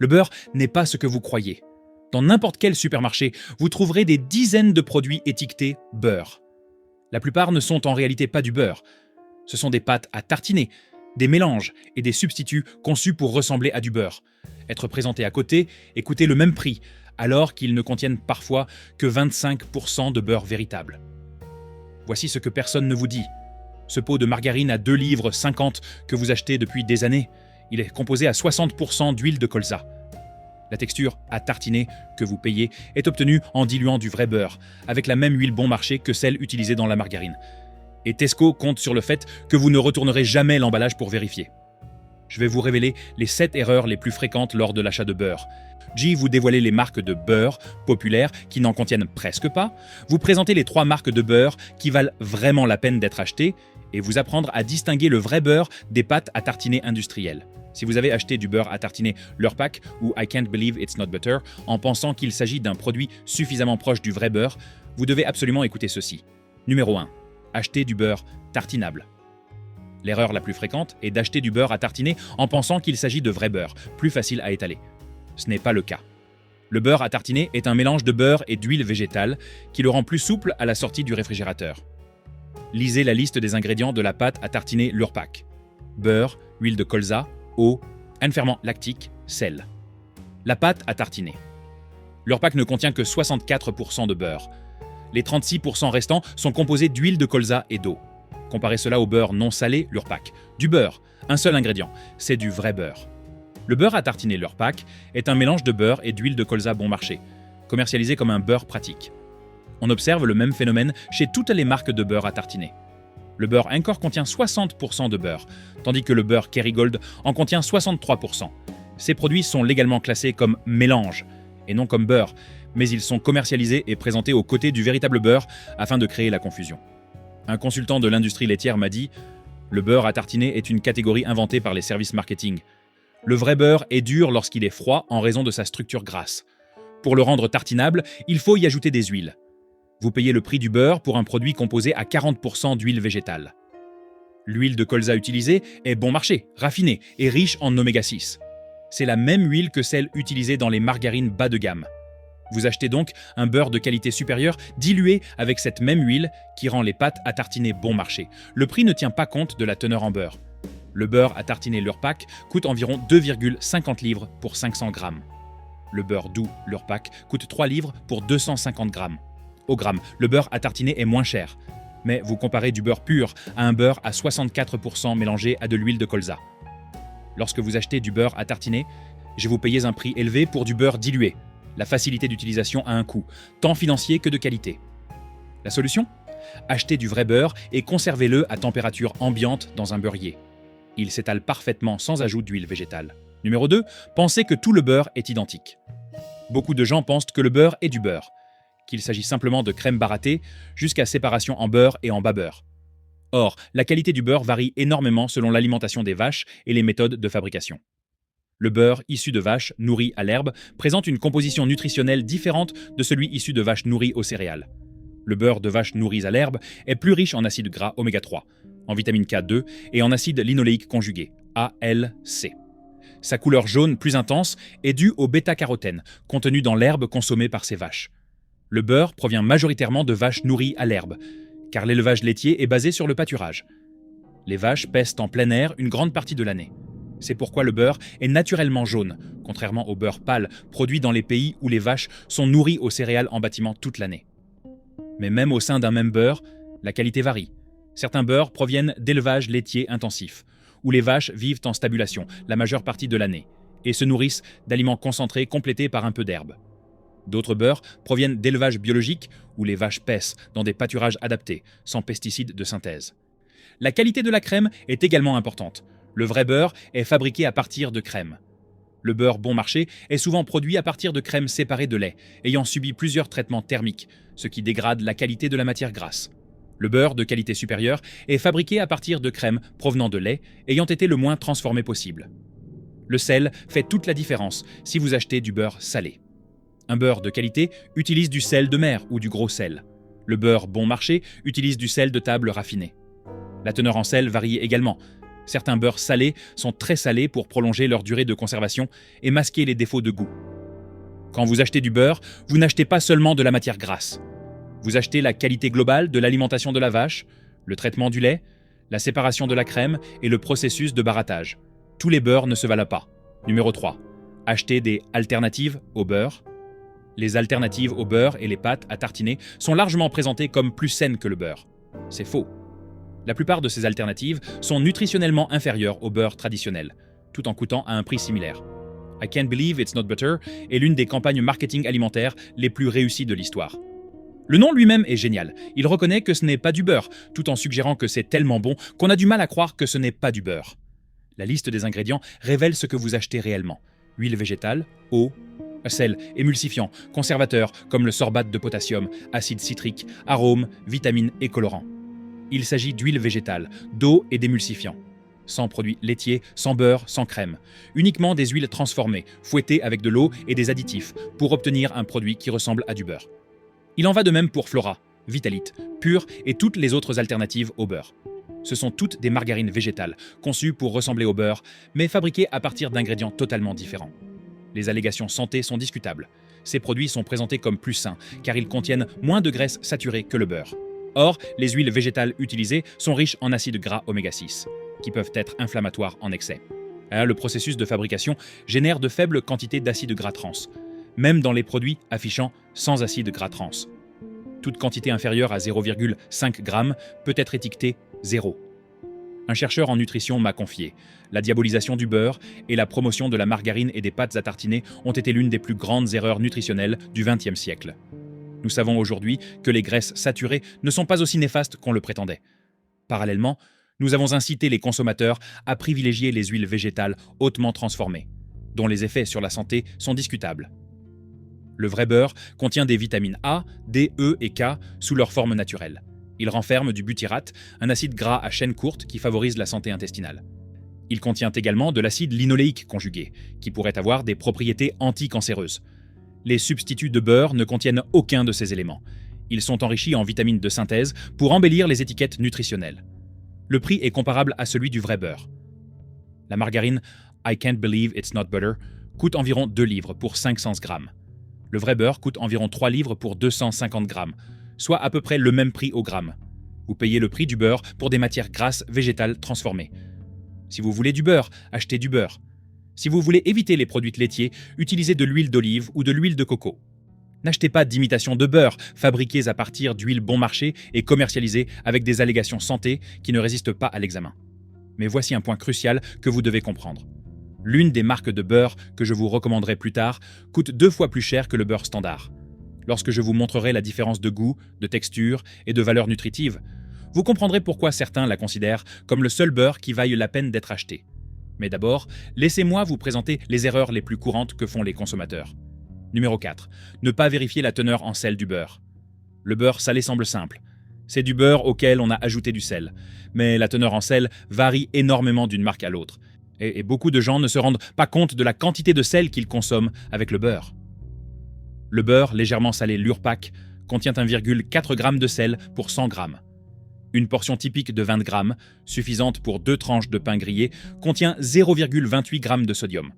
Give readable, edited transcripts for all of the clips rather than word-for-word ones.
Le beurre n'est pas ce que vous croyez. Dans n'importe quel supermarché, vous trouverez des dizaines de produits étiquetés beurre. La plupart ne sont en réalité pas du beurre. Ce sont des pâtes à tartiner, des mélanges et des substituts conçus pour ressembler à du beurre, être présentés à côté et coûter le même prix, alors qu'ils ne contiennent parfois que 25% de beurre véritable. Voici ce que personne ne vous dit. Ce pot de margarine à 2,50 livres que vous achetez depuis des années, il est composé à 60% d'huile de colza. La texture à tartiner que vous payez est obtenue en diluant du vrai beurre, avec la même huile bon marché que celle utilisée dans la margarine. Et Tesco compte sur le fait que vous ne retournerez jamais l'emballage pour vérifier. Je vais vous révéler les 7 erreurs les plus fréquentes lors de l'achat de beurre. G vous dévoiler les marques de beurre populaires qui n'en contiennent presque pas, vous présenter les 3 marques de beurre qui valent vraiment la peine d'être achetées et vous apprendre à distinguer le vrai beurre des pâtes à tartiner industrielles. Si vous avez acheté du beurre à tartiner Lurpak ou I Can't Believe It's Not Butter en pensant qu'il s'agit d'un produit suffisamment proche du vrai beurre, vous devez absolument écouter ceci. Numéro 1. Acheter du beurre tartinable. L'erreur la plus fréquente est d'acheter du beurre à tartiner en pensant qu'il s'agit de vrai beurre, plus facile à étaler. Ce n'est pas le cas. Le beurre à tartiner est un mélange de beurre et d'huile végétale qui le rend plus souple à la sortie du réfrigérateur. Lisez la liste des ingrédients de la pâte à tartiner Lurpak. Beurre, huile de colza, eau, un ferment lactique, sel. La pâte à tartiner. Lurpak ne contient que 64% de beurre. Les 36% restants sont composés d'huile de colza et d'eau. Comparez cela au beurre non salé Lurpak. Du beurre, un seul ingrédient, c'est du vrai beurre. Le beurre à tartiner Lurpak est un mélange de beurre et d'huile de colza bon marché, commercialisé comme un beurre pratique. On observe le même phénomène chez toutes les marques de beurre à tartiner. Le beurre Encore contient 60% de beurre, tandis que le beurre Kerrygold en contient 63%. Ces produits sont légalement classés comme mélange, et non comme beurre, mais ils sont commercialisés et présentés aux côtés du véritable beurre afin de créer la confusion. Un consultant de l'industrie laitière m'a dit « Le beurre à tartiner est une catégorie inventée par les services marketing. Le vrai beurre est dur lorsqu'il est froid en raison de sa structure grasse. Pour le rendre tartinable, il faut y ajouter des huiles. Vous payez le prix du beurre pour un produit composé à 40% d'huile végétale. L'huile de colza utilisée est bon marché, raffinée et riche en oméga 6. C'est la même huile que celle utilisée dans les margarines bas de gamme. Vous achetez donc un beurre de qualité supérieure dilué avec cette même huile qui rend les pâtes à tartiner bon marché. Le prix ne tient pas compte de la teneur en beurre. Le beurre à tartiner Lurpak coûte environ 2,50 livres pour 500 grammes. Le beurre doux Lurpak coûte 3 livres pour 250 grammes. Au gramme, le beurre à tartiner est moins cher. Mais vous comparez du beurre pur à un beurre à 64% mélangé à de l'huile de colza. Lorsque vous achetez du beurre à tartiner, vous payez un prix élevé pour du beurre dilué. La facilité d'utilisation a un coût, tant financier que de qualité. La solution ? Achetez du vrai beurre et conservez-le à température ambiante dans un beurrier. Il s'étale parfaitement sans ajout d'huile végétale. Numéro 2, pensez que tout le beurre est identique. Beaucoup de gens pensent que le beurre est du beurre, qu'il s'agit simplement de crème baratée jusqu'à séparation en beurre et en bas beurre. Or, la qualité du beurre varie énormément selon l'alimentation des vaches et les méthodes de fabrication. Le beurre issu de vaches nourries à l'herbe présente une composition nutritionnelle différente de celui issu de vaches nourries aux céréales. Le beurre de vaches nourries à l'herbe est plus riche en acides gras oméga 3, en vitamine K2 et en acide linoléique conjugué, ALC. Sa couleur jaune plus intense est due au bêta-carotène contenu dans l'herbe consommée par ces vaches. Le beurre provient majoritairement de vaches nourries à l'herbe, car l'élevage laitier est basé sur le pâturage. Les vaches paissent en plein air une grande partie de l'année. C'est pourquoi le beurre est naturellement jaune, contrairement au beurre pâle produit dans les pays où les vaches sont nourries aux céréales en bâtiment toute l'année. Mais même au sein d'un même beurre, la qualité varie. Certains beurres proviennent d'élevages laitiers intensifs, où les vaches vivent en stabulation la majeure partie de l'année et se nourrissent d'aliments concentrés complétés par un peu d'herbe. D'autres beurres proviennent d'élevages biologiques où les vaches paissent dans des pâturages adaptés, sans pesticides de synthèse. La qualité de la crème est également importante. Le vrai beurre est fabriqué à partir de crème. Le beurre bon marché est souvent produit à partir de crème séparée de lait, ayant subi plusieurs traitements thermiques, ce qui dégrade la qualité de la matière grasse. Le beurre de qualité supérieure est fabriqué à partir de crème provenant de lait, ayant été le moins transformé possible. Le sel fait toute la différence si vous achetez du beurre salé. Un beurre de qualité utilise du sel de mer ou du gros sel. Le beurre bon marché utilise du sel de table raffiné. La teneur en sel varie également. Certains beurres salés sont très salés pour prolonger leur durée de conservation et masquer les défauts de goût. Quand vous achetez du beurre, vous n'achetez pas seulement de la matière grasse. Vous achetez la qualité globale de l'alimentation de la vache, le traitement du lait, la séparation de la crème et le processus de barattage. Tous les beurres ne se valent pas. Numéro 3. Achetez des alternatives au beurre. Les alternatives au beurre et les pâtes à tartiner sont largement présentées comme plus saines que le beurre. C'est faux. La plupart de ces alternatives sont nutritionnellement inférieures au beurre traditionnel, tout en coûtant à un prix similaire. I Can't Believe It's Not Butter est l'une des campagnes marketing alimentaires les plus réussies de l'histoire. Le nom lui-même est génial. Il reconnaît que ce n'est pas du beurre, tout en suggérant que c'est tellement bon qu'on a du mal à croire que ce n'est pas du beurre. La liste des ingrédients révèle ce que vous achetez réellement. Huile végétale, eau, sel, émulsifiant, conservateur comme le sorbate de potassium, acide citrique, arômes, vitamines et colorants. Il s'agit d'huile végétale, d'eau et d'émulsifiants. Sans produits laitiers, sans beurre, sans crème. Uniquement des huiles transformées, fouettées avec de l'eau et des additifs pour obtenir un produit qui ressemble à du beurre. Il en va de même pour Flora, Vitalite, Pure et toutes les autres alternatives au beurre. Ce sont toutes des margarines végétales, conçues pour ressembler au beurre, mais fabriquées à partir d'ingrédients totalement différents. Les allégations santé sont discutables. Ces produits sont présentés comme plus sains, car ils contiennent moins de graisses saturées que le beurre. Or, les huiles végétales utilisées sont riches en acides gras oméga 6, qui peuvent être inflammatoires en excès. Le processus de fabrication génère de faibles quantités d'acides gras trans, même dans les produits affichant sans acides gras trans. Toute quantité inférieure à 0,5 g peut être étiquetée 0. Un chercheur en nutrition m'a confié: la diabolisation du beurre et la promotion de la margarine et des pâtes à tartiner ont été l'une des plus grandes erreurs nutritionnelles du XXe siècle. Nous savons aujourd'hui que les graisses saturées ne sont pas aussi néfastes qu'on le prétendait. Parallèlement, nous avons incité les consommateurs à privilégier les huiles végétales hautement transformées, dont les effets sur la santé sont discutables. Le vrai beurre contient des vitamines A, D, E et K sous leur forme naturelle. Il renferme du butyrate, un acide gras à chaîne courte qui favorise la santé intestinale. Il contient également de l'acide linoléique conjugué, qui pourrait avoir des propriétés anticancéreuses. Les substituts de beurre ne contiennent aucun de ces éléments. Ils sont enrichis en vitamines de synthèse pour embellir les étiquettes nutritionnelles. Le prix est comparable à celui du vrai beurre. La margarine I Can't Believe It's Not Butter coûte environ 2 livres pour 500 grammes. Le vrai beurre coûte environ 3 livres pour 250 grammes, soit à peu près le même prix au gramme. Vous payez le prix du beurre pour des matières grasses végétales transformées. Si vous voulez du beurre, achetez du beurre. Si vous voulez éviter les produits laitiers, utilisez de l'huile d'olive ou de l'huile de coco. N'achetez pas d'imitation de beurre, fabriquées à partir d'huile bon marché et commercialisées avec des allégations santé qui ne résistent pas à l'examen. Mais voici un point crucial que vous devez comprendre. L'une des marques de beurre que je vous recommanderai plus tard coûte 2 fois plus cher que le beurre standard. Lorsque je vous montrerai la différence de goût, de texture et de valeur nutritive, vous comprendrez pourquoi certains la considèrent comme le seul beurre qui vaille la peine d'être acheté. Mais d'abord, laissez-moi vous présenter les erreurs les plus courantes que font les consommateurs. Numéro 4. Ne pas vérifier la teneur en sel du beurre. Le beurre salé semble simple. C'est du beurre auquel on a ajouté du sel. Mais la teneur en sel varie énormément d'une marque à l'autre. Et beaucoup de gens ne se rendent pas compte de la quantité de sel qu'ils consomment avec le beurre. Le beurre légèrement salé Lurpak contient 1,4 g de sel pour 100 g. Une portion typique de 20 g, suffisante pour 2 tranches de pain grillé, contient 0,28 g de sodium.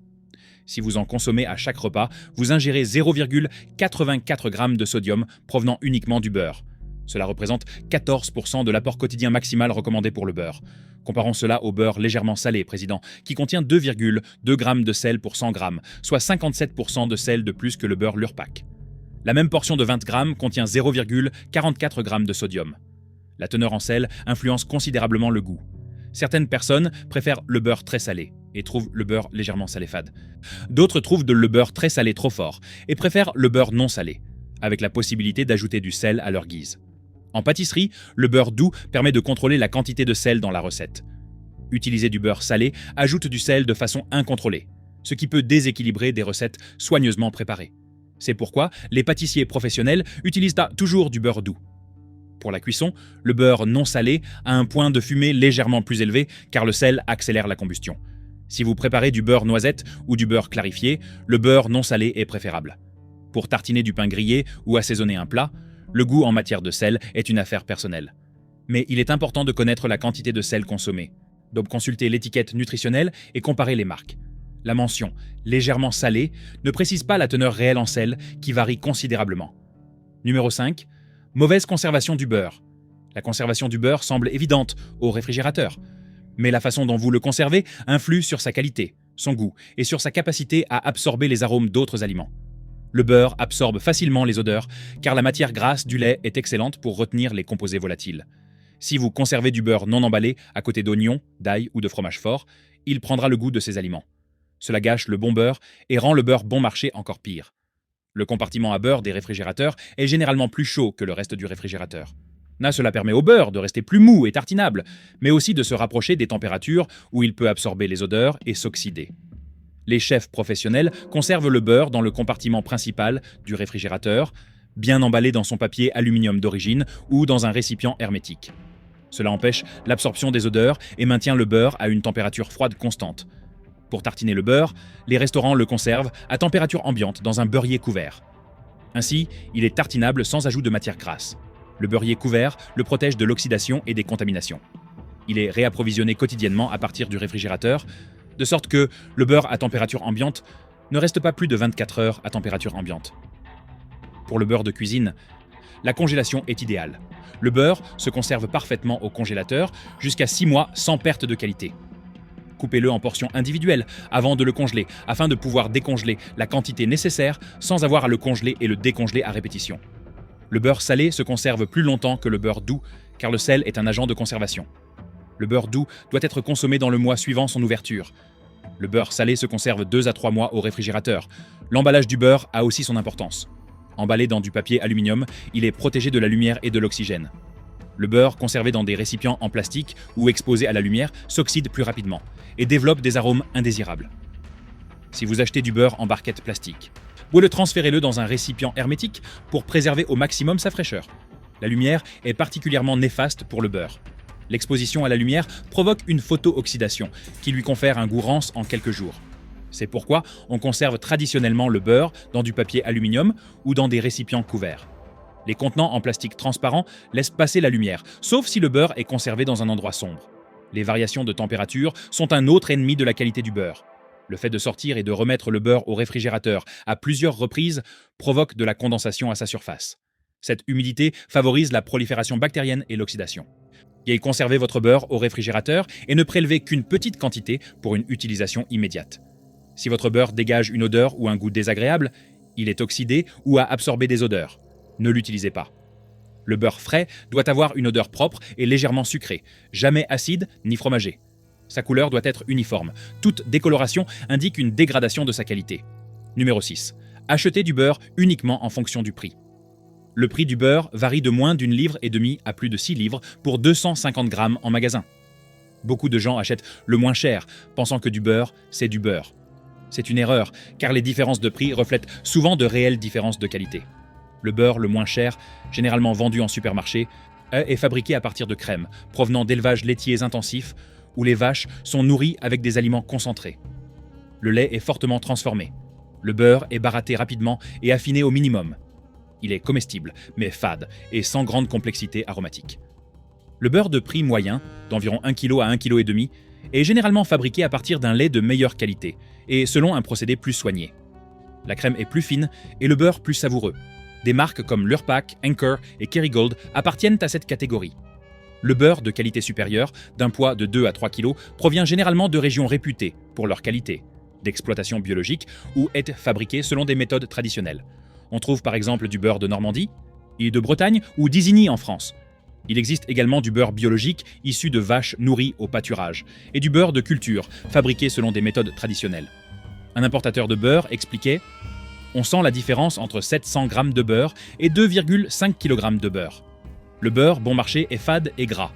Si vous en consommez à chaque repas, vous ingérez 0,84 g de sodium provenant uniquement du beurre. Cela représente 14% de l'apport quotidien maximal recommandé pour le beurre. Comparons cela au beurre légèrement salé, président, qui contient 2,2 g de sel pour 100 g, soit 57% de sel de plus que le beurre Lurpak. La même portion de 20 g contient 0,44 g de sodium. La teneur en sel influence considérablement le goût. Certaines personnes préfèrent le beurre très salé et trouvent le beurre légèrement salé fade. D'autres trouvent le beurre très salé trop fort et préfèrent le beurre non salé, avec la possibilité d'ajouter du sel à leur guise. En pâtisserie, le beurre doux permet de contrôler la quantité de sel dans la recette. Utiliser du beurre salé ajoute du sel de façon incontrôlée, ce qui peut déséquilibrer des recettes soigneusement préparées. C'est pourquoi les pâtissiers professionnels utilisent toujours du beurre doux. Pour la cuisson, le beurre non salé a un point de fumée légèrement plus élevé car le sel accélère la combustion. Si vous préparez du beurre noisette ou du beurre clarifié, le beurre non salé est préférable. Pour tartiner du pain grillé ou assaisonner un plat, le goût en matière de sel est une affaire personnelle. Mais il est important de connaître la quantité de sel consommée. Donc consultez l'étiquette nutritionnelle et comparez les marques. La mention « légèrement salé » ne précise pas la teneur réelle en sel qui varie considérablement. Numéro 5. Mauvaise conservation du beurre. La conservation du beurre semble évidente au réfrigérateur, mais la façon dont vous le conservez influe sur sa qualité, son goût et sur sa capacité à absorber les arômes d'autres aliments. Le beurre absorbe facilement les odeurs car la matière grasse du lait est excellente pour retenir les composés volatiles. Si vous conservez du beurre non emballé à côté d'oignons, d'ail ou de fromage fort, il prendra le goût de ces aliments. Cela gâche le bon beurre et rend le beurre bon marché encore pire. Le compartiment à beurre des réfrigérateurs est généralement plus chaud que le reste du réfrigérateur. Cela permet au beurre de rester plus mou et tartinable, mais aussi de se rapprocher des températures où il peut absorber les odeurs et s'oxyder. Les chefs professionnels conservent le beurre dans le compartiment principal du réfrigérateur, bien emballé dans son papier aluminium d'origine ou dans un récipient hermétique. Cela empêche l'absorption des odeurs et maintient le beurre à une température froide constante. Pour tartiner le beurre, les restaurants le conservent à température ambiante dans un beurrier couvert. Ainsi, il est tartinable sans ajout de matière grasse. Le beurrier couvert le protège de l'oxydation et des contaminations. Il est réapprovisionné quotidiennement à partir du réfrigérateur, de sorte que le beurre à température ambiante ne reste pas plus de 24 heures à température ambiante. Pour le beurre de cuisine, la congélation est idéale. Le beurre se conserve parfaitement au congélateur jusqu'à 6 mois sans perte de qualité. Coupez-le en portions individuelles avant de le congeler, afin de pouvoir décongeler la quantité nécessaire sans avoir à le congeler et le décongeler à répétition. Le beurre salé se conserve plus longtemps que le beurre doux, car le sel est un agent de conservation. Le beurre doux doit être consommé dans le mois suivant son ouverture. Le beurre salé se conserve 2 à 3 mois au réfrigérateur. L'emballage du beurre a aussi son importance. Emballé dans du papier aluminium, il est protégé de la lumière et de l'oxygène. Le beurre conservé dans des récipients en plastique ou exposé à la lumière s'oxyde plus rapidement et développe des arômes indésirables. Si vous achetez du beurre en barquette plastique, transférez-le dans un récipient hermétique pour préserver au maximum sa fraîcheur. La lumière est particulièrement néfaste pour le beurre. L'exposition à la lumière provoque une photo-oxydation qui lui confère un goût rance en quelques jours. C'est pourquoi on conserve traditionnellement le beurre dans du papier aluminium ou dans des récipients couverts. Les contenants en plastique transparent laissent passer la lumière, sauf si le beurre est conservé dans un endroit sombre. Les variations de température sont un autre ennemi de la qualité du beurre. Le fait de sortir et de remettre le beurre au réfrigérateur à plusieurs reprises provoque de la condensation à sa surface. Cette humidité favorise la prolifération bactérienne et l'oxydation. Et conservez votre beurre au réfrigérateur et ne prélevez qu'une petite quantité pour une utilisation immédiate. Si votre beurre dégage une odeur ou un goût désagréable, il est oxydé ou a absorbé des odeurs. Ne l'utilisez pas. Le beurre frais doit avoir une odeur propre et légèrement sucrée, jamais acide ni fromagé. Sa couleur doit être uniforme. Toute décoloration indique une dégradation de sa qualité. Numéro 6. Achetez du beurre uniquement en fonction du prix. Le prix du beurre varie de moins d'1,5 livre à plus de 6 livres pour 250 grammes en magasin. Beaucoup de gens achètent le moins cher, pensant que du beurre, c'est du beurre. C'est une erreur, car les différences de prix reflètent souvent de réelles différences de qualité. Le beurre le moins cher, généralement vendu en supermarché, est fabriqué à partir de crème, provenant d'élevages laitiers intensifs, où les vaches sont nourries avec des aliments concentrés. Le lait est fortement transformé. Le beurre est baratté rapidement et affiné au minimum. Il est comestible, mais fade et sans grande complexité aromatique. Le beurre de prix moyen, d'environ 1 kg à 1,5 kg, est généralement fabriqué à partir d'un lait de meilleure qualité et selon un procédé plus soigné. La crème est plus fine et le beurre plus savoureux. Des marques comme Lurpak, Anchor et Kerrygold appartiennent à cette catégorie. Le beurre de qualité supérieure, d'un poids de 2 à 3 kg, provient généralement de régions réputées pour leur qualité, d'exploitation biologique ou est fabriqué selon des méthodes traditionnelles. On trouve par exemple du beurre de Normandie, et de Bretagne ou d'Isigny en France. Il existe également du beurre biologique issu de vaches nourries au pâturage et du beurre de culture, fabriqué selon des méthodes traditionnelles. Un importateur de beurre expliquait « On sent la différence entre 700 g de beurre et 2,5 kg de beurre. Le beurre bon marché est fade et gras.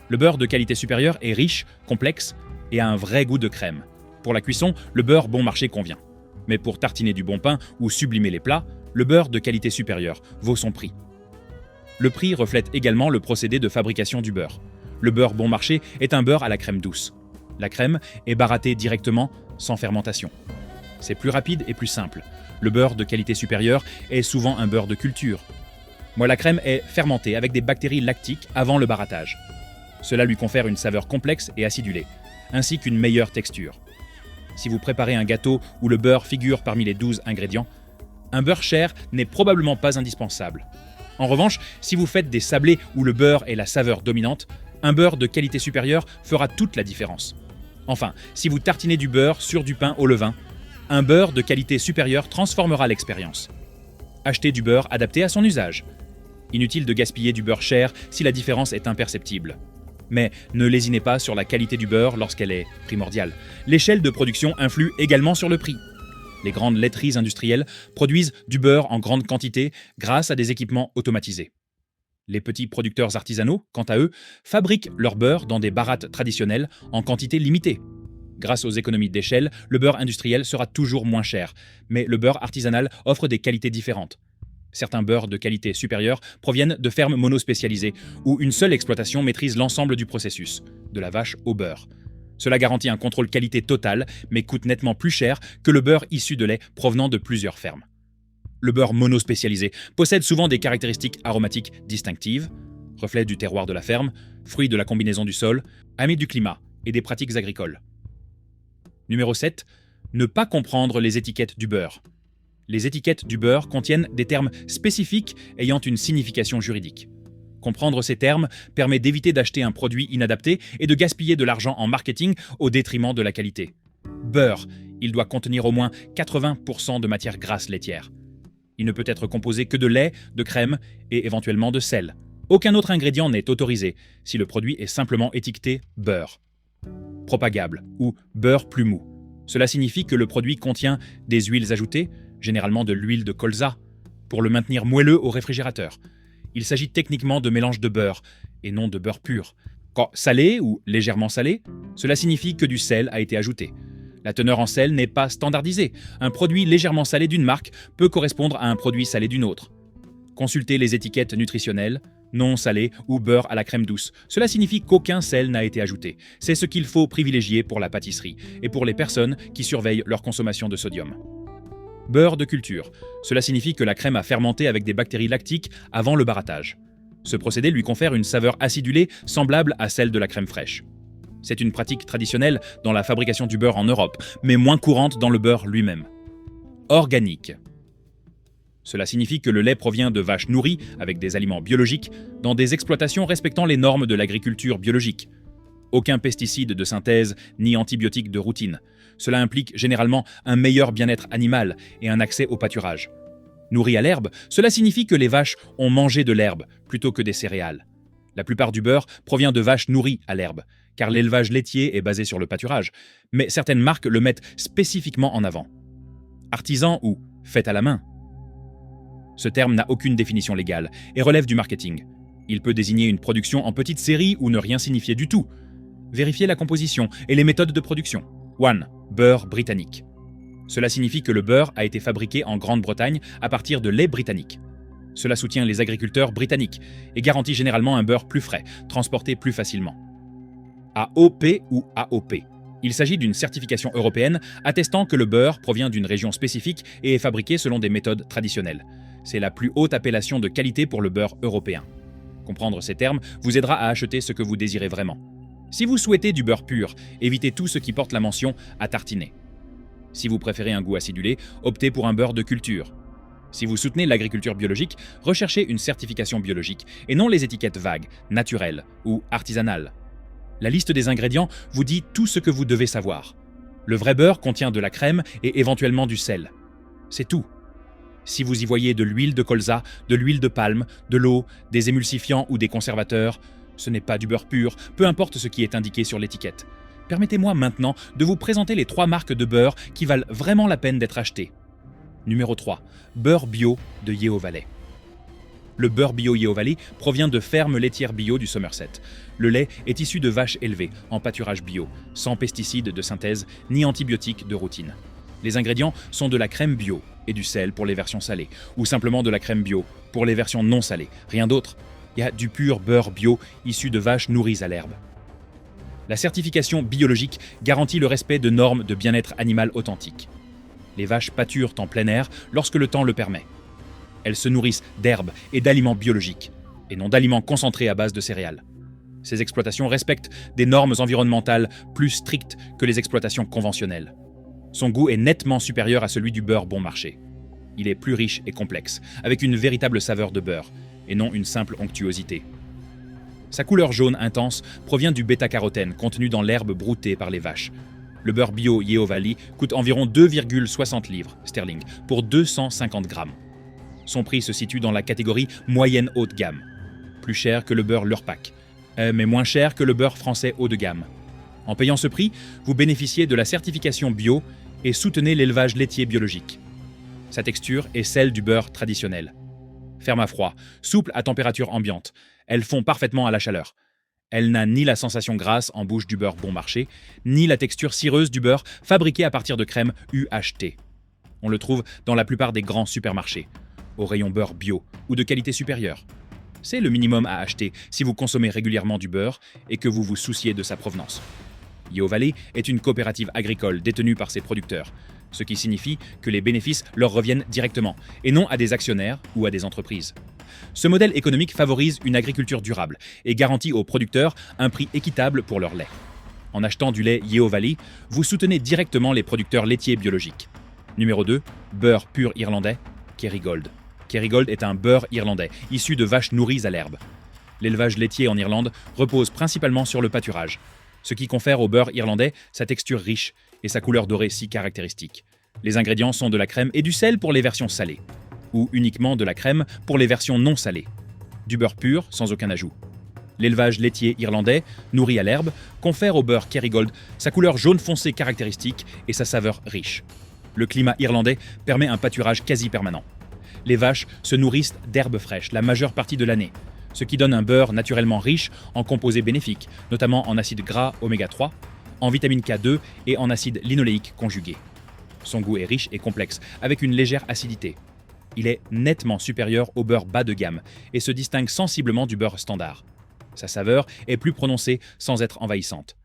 Le beurre de qualité supérieure est riche, complexe et a un vrai goût de crème. Pour la cuisson, le beurre bon marché convient. Mais pour tartiner du bon pain ou sublimer les plats, le beurre de qualité supérieure vaut son prix. » Le prix reflète également le procédé de fabrication du beurre. Le beurre bon marché est un beurre à la crème douce. La crème est barattée directement, sans fermentation. C'est plus rapide et plus simple. Le beurre de qualité supérieure est souvent un beurre de culture. La crème est fermentée avec des bactéries lactiques avant le barattage. Cela lui confère une saveur complexe et acidulée. ainsi qu'une meilleure texture. Si vous préparez un gâteau où le beurre figure parmi les 12 ingrédients, un beurre cher n'est probablement pas indispensable. En revanche, si vous faites des sablés où le beurre est la saveur dominante, un beurre de qualité supérieure fera toute la différence. Enfin, si vous tartinez du beurre sur du pain au levain, un beurre de qualité supérieure transformera l'expérience. Achetez du beurre adapté à son usage. Inutile de gaspiller du beurre cher si la différence est imperceptible. Mais ne lésinez pas sur la qualité du beurre lorsqu'elle est primordiale. L'échelle de production influe également sur le prix. Les grandes laiteries industrielles produisent du beurre en grande quantité grâce à des équipements automatisés. Les petits producteurs artisanaux, quant à eux, fabriquent leur beurre dans des barattes traditionnelles en quantité limitée. Grâce aux économies d'échelle, le beurre industriel sera toujours moins cher, mais le beurre artisanal offre des qualités différentes. Certains beurres de qualité supérieure proviennent de fermes monospécialisées, où une seule exploitation maîtrise l'ensemble du processus, de la vache au beurre. Cela garantit un contrôle qualité total, mais coûte nettement plus cher que le beurre issu de lait provenant de plusieurs fermes. Le beurre monospécialisé possède souvent des caractéristiques aromatiques distinctives, reflet du terroir de la ferme, fruit de la combinaison du sol, ami du climat et des pratiques agricoles. Numéro 7. Ne pas comprendre les étiquettes du beurre. Les étiquettes du beurre contiennent des termes spécifiques ayant une signification juridique. Comprendre ces termes permet d'éviter d'acheter un produit inadapté et de gaspiller de l'argent en marketing au détriment de la qualité. Beurre, il doit contenir au moins 80% de matière grasse laitière. Il ne peut être composé que de lait, de crème et éventuellement de sel. Aucun autre ingrédient n'est autorisé si le produit est simplement étiqueté beurre. Propagable ou beurre plus mou. Cela signifie que le produit contient des huiles ajoutées, généralement de l'huile de colza, pour le maintenir moelleux au réfrigérateur. Il s'agit techniquement de mélange de beurre et non de beurre pur. Quand salé ou légèrement salé, cela signifie que du sel a été ajouté. La teneur en sel n'est pas standardisée. Un produit légèrement salé d'une marque peut correspondre à un produit salé d'une autre. Consultez les étiquettes nutritionnelles, non salé ou beurre à la crème douce. Cela signifie qu'aucun sel n'a été ajouté. C'est ce qu'il faut privilégier pour la pâtisserie et pour les personnes qui surveillent leur consommation de sodium. Beurre de culture. Cela signifie que la crème a fermenté avec des bactéries lactiques avant le barattage. Ce procédé lui confère une saveur acidulée semblable à celle de la crème fraîche. C'est une pratique traditionnelle dans la fabrication du beurre en Europe, mais moins courante dans le beurre lui-même. Organique. Cela signifie que le lait provient de vaches nourries avec des aliments biologiques dans des exploitations respectant les normes de l'agriculture biologique. Aucun pesticide de synthèse ni antibiotique de routine. Cela implique généralement un meilleur bien-être animal et un accès au pâturage. Nourries à l'herbe, cela signifie que les vaches ont mangé de l'herbe plutôt que des céréales. La plupart du beurre provient de vaches nourries à l'herbe, car l'élevage laitier est basé sur le pâturage, mais certaines marques le mettent spécifiquement en avant. Artisan ou fait à la main. Ce terme n'a aucune définition légale et relève du marketing. Il peut désigner une production en petite série ou ne rien signifier du tout. Vérifiez la composition et les méthodes de production. 1. Beurre britannique. Cela signifie que le beurre a été fabriqué en Grande-Bretagne à partir de lait britannique. Cela soutient les agriculteurs britanniques et garantit généralement un beurre plus frais, transporté plus facilement. AOP ou AOP. Il s'agit d'une certification européenne attestant que le beurre provient d'une région spécifique et est fabriqué selon des méthodes traditionnelles. C'est la plus haute appellation de qualité pour le beurre européen. Comprendre ces termes vous aidera à acheter ce que vous désirez vraiment. Si vous souhaitez du beurre pur, évitez tout ce qui porte la mention « à tartiner ». Si vous préférez un goût acidulé, optez pour un beurre de culture. Si vous soutenez l'agriculture biologique, recherchez une certification biologique et non les étiquettes vagues, naturelles ou artisanales. La liste des ingrédients vous dit tout ce que vous devez savoir. Le vrai beurre contient de la crème et éventuellement du sel. C'est tout. Si vous y voyez de l'huile de colza, de l'huile de palme, de l'eau, des émulsifiants ou des conservateurs, ce n'est pas du beurre pur, peu importe ce qui est indiqué sur l'étiquette. Permettez-moi maintenant de vous présenter les 3 marques de beurre qui valent vraiment la peine d'être achetées. Numéro 3. Beurre bio de Yeo Valley. Le beurre bio Yeo Valley provient de fermes laitières bio du Somerset. Le lait est issu de vaches élevées en pâturage bio, sans pesticides de synthèse ni antibiotiques de routine. Les ingrédients sont de la crème bio et du sel pour les versions salées, ou simplement de la crème bio pour les versions non salées, rien d'autre. Il y a du pur beurre bio issu de vaches nourries à l'herbe. La certification biologique garantit le respect de normes de bien-être animal authentiques. Les vaches pâturent en plein air lorsque le temps le permet. Elles se nourrissent d'herbes et d'aliments biologiques, et non d'aliments concentrés à base de céréales. Ces exploitations respectent des normes environnementales plus strictes que les exploitations conventionnelles. Son goût est nettement supérieur à celui du beurre bon marché. Il est plus riche et complexe, avec une véritable saveur de beurre, et non une simple onctuosité. Sa couleur jaune intense provient du bêta-carotène contenu dans l'herbe broutée par les vaches. Le beurre bio Yeo Valley coûte environ 2,60 livres sterling pour 250 grammes. Son prix se situe dans la catégorie moyenne haut de gamme. Plus cher que le beurre Lurpak, mais moins cher que le beurre français haut de gamme. En payant ce prix, vous bénéficiez de la certification bio et soutenez l'élevage laitier biologique. Sa texture est celle du beurre traditionnel. Ferme à froid, souple à température ambiante, elle fond parfaitement à la chaleur. Elle n'a ni la sensation grasse en bouche du beurre bon marché, ni la texture cireuse du beurre fabriqué à partir de crème UHT. On le trouve dans la plupart des grands supermarchés, au rayon beurre bio ou de qualité supérieure. C'est le minimum à acheter si vous consommez régulièrement du beurre et que vous vous souciez de sa provenance. Yeo Valley est une coopérative agricole détenue par ses producteurs, ce qui signifie que les bénéfices leur reviennent directement, et non à des actionnaires ou à des entreprises. Ce modèle économique favorise une agriculture durable et garantit aux producteurs un prix équitable pour leur lait. En achetant du lait Yeo Valley, vous soutenez directement les producteurs laitiers biologiques. Numéro 2, beurre pur irlandais, Kerrygold. Kerrygold est un beurre irlandais, issu de vaches nourries à l'herbe. L'élevage laitier en Irlande repose principalement sur le pâturage, ce qui confère au beurre irlandais sa texture riche et sa couleur dorée si caractéristique. Les ingrédients sont de la crème et du sel pour les versions salées, ou uniquement de la crème pour les versions non salées. Du beurre pur, sans aucun ajout. L'élevage laitier irlandais, nourri à l'herbe, confère au beurre Kerrygold sa couleur jaune foncé caractéristique et sa saveur riche. Le climat irlandais permet un pâturage quasi permanent. Les vaches se nourrissent d'herbes fraîches la majeure partie de l'année, ce qui donne un beurre naturellement riche en composés bénéfiques, notamment en acides gras oméga 3, en vitamine K2 et en acide linoléique conjugué. Son goût est riche et complexe, avec une légère acidité. Il est nettement supérieur au beurre bas de gamme et se distingue sensiblement du beurre standard. Sa saveur est plus prononcée sans être envahissante.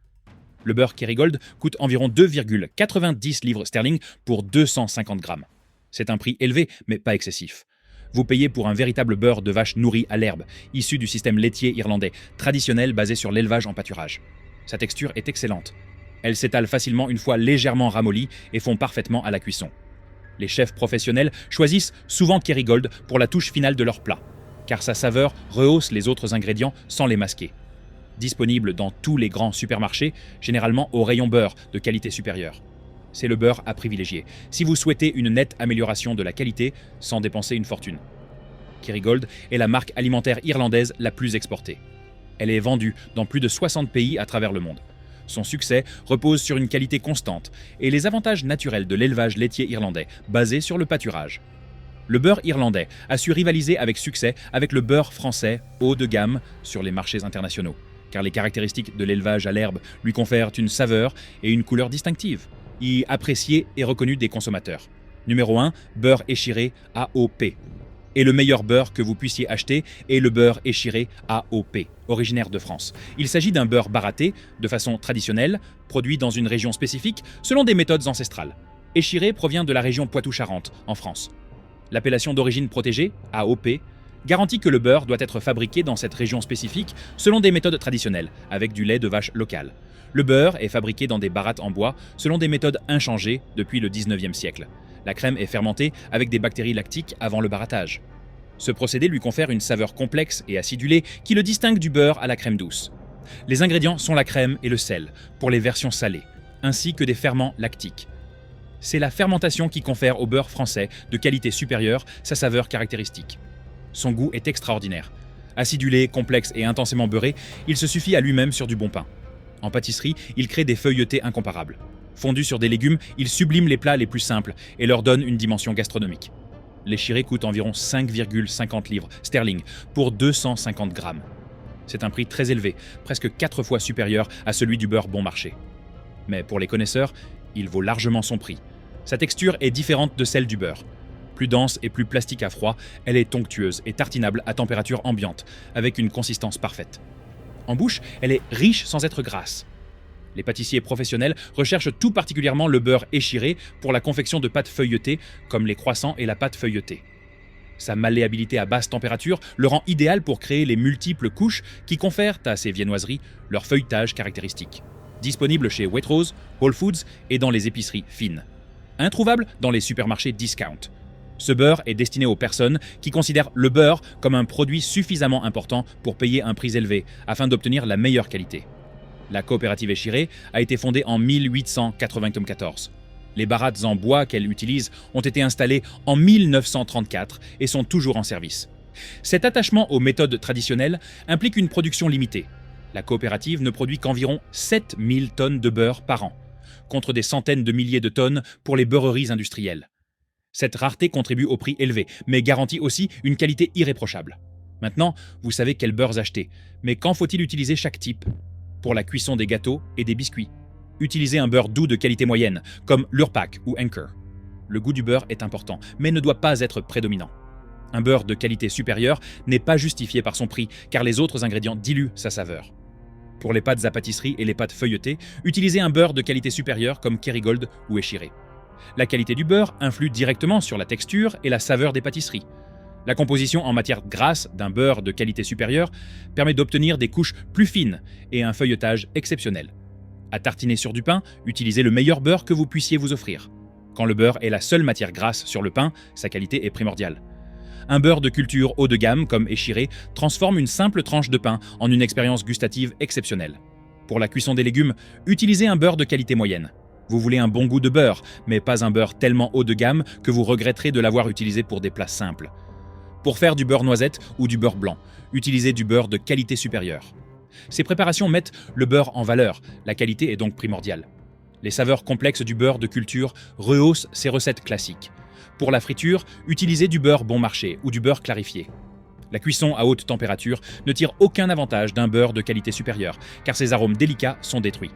Le beurre Kerrygold coûte environ 2,90 livres sterling pour 250 grammes. C'est un prix élevé, mais pas excessif. Vous payez pour un véritable beurre de vache nourrie à l'herbe, issu du système laitier irlandais, traditionnel basé sur l'élevage en pâturage. Sa texture est excellente. Elle s'étale facilement une fois légèrement ramollie et fond parfaitement à la cuisson. Les chefs professionnels choisissent souvent Kerrygold pour la touche finale de leur plat, car sa saveur rehausse les autres ingrédients sans les masquer. Disponible dans tous les grands supermarchés, généralement au rayon beurre de qualité supérieure. C'est le beurre à privilégier, si vous souhaitez une nette amélioration de la qualité sans dépenser une fortune. Kerrygold est la marque alimentaire irlandaise la plus exportée. Elle est vendue dans plus de 60 pays à travers le monde. Son succès repose sur une qualité constante et les avantages naturels de l'élevage laitier irlandais, basé sur le pâturage. Le beurre irlandais a su rivaliser avec succès avec le beurre français haut de gamme sur les marchés internationaux, car les caractéristiques de l'élevage à l'herbe lui confèrent une saveur et une couleur distinctives, apprécié et reconnu des consommateurs. Numéro 1, beurre échiré AOP. Et le meilleur beurre que vous puissiez acheter est le beurre échiré AOP, originaire de France. Il s'agit d'un beurre baratté, de façon traditionnelle, produit dans une région spécifique, selon des méthodes ancestrales. Échiré provient de la région Poitou-Charentes, en France. L'appellation d'origine protégée, AOP, garantit que le beurre doit être fabriqué dans cette région spécifique selon des méthodes traditionnelles, avec du lait de vache local. Le beurre est fabriqué dans des barattes en bois selon des méthodes inchangées depuis le 19e siècle. La crème est fermentée avec des bactéries lactiques avant le barattage. Ce procédé lui confère une saveur complexe et acidulée qui le distingue du beurre à la crème douce. Les ingrédients sont la crème et le sel, pour les versions salées, ainsi que des ferments lactiques. C'est la fermentation qui confère au beurre français de qualité supérieure sa saveur caractéristique. Son goût est extraordinaire. Acidulé, complexe et intensément beurré, il se suffit à lui-même sur du bon pain. En pâtisserie, il crée des feuilletés incomparables. Fondu sur des légumes, il sublime les plats les plus simples et leur donne une dimension gastronomique. L'échiré coûte environ 5,50 livres sterling pour 250 grammes. C'est un prix très élevé, presque 4 fois supérieur à celui du beurre bon marché. Mais pour les connaisseurs, il vaut largement son prix. Sa texture est différente de celle du beurre. Plus dense et plus plastique à froid, elle est onctueuse et tartinable à température ambiante, avec une consistance parfaite. En bouche, elle est riche sans être grasse. Les pâtissiers professionnels recherchent tout particulièrement le beurre échiré pour la confection de pâtes feuilletées, comme les croissants et la pâte feuilletée. Sa malléabilité à basse température le rend idéal pour créer les multiples couches qui confèrent à ces viennoiseries leur feuilletage caractéristique. Disponible chez Waitrose, Whole Foods et dans les épiceries fines. Introuvable dans les supermarchés discount. Ce beurre est destiné aux personnes qui considèrent le beurre comme un produit suffisamment important pour payer un prix élevé afin d'obtenir la meilleure qualité. La coopérative Échiré a été fondée en 1894. Les barattes en bois qu'elle utilise ont été installées en 1934 et sont toujours en service. Cet attachement aux méthodes traditionnelles implique une production limitée. La coopérative ne produit qu'environ 7000 tonnes de beurre par an, contre des centaines de milliers de tonnes pour les beurreries industrielles. Cette rareté contribue au prix élevé, mais garantit aussi une qualité irréprochable. Maintenant, vous savez quels beurres acheter, mais quand faut-il utiliser chaque type ? Pour la cuisson des gâteaux et des biscuits, utilisez un beurre doux de qualité moyenne, comme Lurpak ou Anchor. Le goût du beurre est important, mais ne doit pas être prédominant. Un beurre de qualité supérieure n'est pas justifié par son prix, car les autres ingrédients diluent sa saveur. Pour les pâtes à pâtisserie et les pâtes feuilletées, utilisez un beurre de qualité supérieure comme Kerrygold ou Échiré. La qualité du beurre influe directement sur la texture et la saveur des pâtisseries. La composition en matière grasse d'un beurre de qualité supérieure permet d'obtenir des couches plus fines et un feuilletage exceptionnel. À tartiner sur du pain, utilisez le meilleur beurre que vous puissiez vous offrir. Quand le beurre est la seule matière grasse sur le pain, sa qualité est primordiale. Un beurre de culture haut de gamme comme Échiré transforme une simple tranche de pain en une expérience gustative exceptionnelle. Pour la cuisson des légumes, utilisez un beurre de qualité moyenne. Vous voulez un bon goût de beurre, mais pas un beurre tellement haut de gamme que vous regretterez de l'avoir utilisé pour des plats simples. Pour faire du beurre noisette ou du beurre blanc, utilisez du beurre de qualité supérieure. Ces préparations mettent le beurre en valeur, la qualité est donc primordiale. Les saveurs complexes du beurre de culture rehaussent ces recettes classiques. Pour la friture, utilisez du beurre bon marché ou du beurre clarifié. La cuisson à haute température ne tire aucun avantage d'un beurre de qualité supérieure, car ses arômes délicats sont détruits.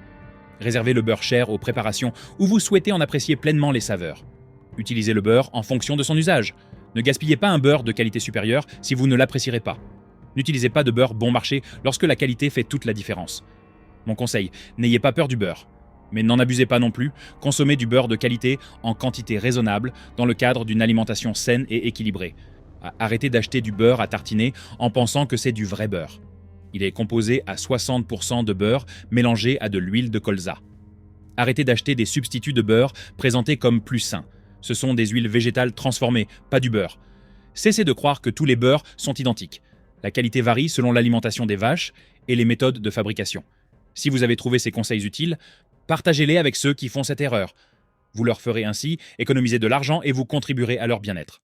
Réservez le beurre cher aux préparations où vous souhaitez en apprécier pleinement les saveurs. Utilisez le beurre en fonction de son usage. Ne gaspillez pas un beurre de qualité supérieure si vous ne l'apprécierez pas. N'utilisez pas de beurre bon marché lorsque la qualité fait toute la différence. Mon conseil, n'ayez pas peur du beurre. Mais n'en abusez pas non plus, consommez du beurre de qualité en quantité raisonnable dans le cadre d'une alimentation saine et équilibrée. Arrêtez d'acheter du beurre à tartiner en pensant que c'est du vrai beurre. Il est composé à 60% de beurre mélangé à de l'huile de colza. Arrêtez d'acheter des substituts de beurre présentés comme plus sains. Ce sont des huiles végétales transformées, pas du beurre. Cessez de croire que tous les beurres sont identiques. La qualité varie selon l'alimentation des vaches et les méthodes de fabrication. Si vous avez trouvé ces conseils utiles, partagez-les avec ceux qui font cette erreur. Vous leur ferez ainsi économiser de l'argent et vous contribuerez à leur bien-être.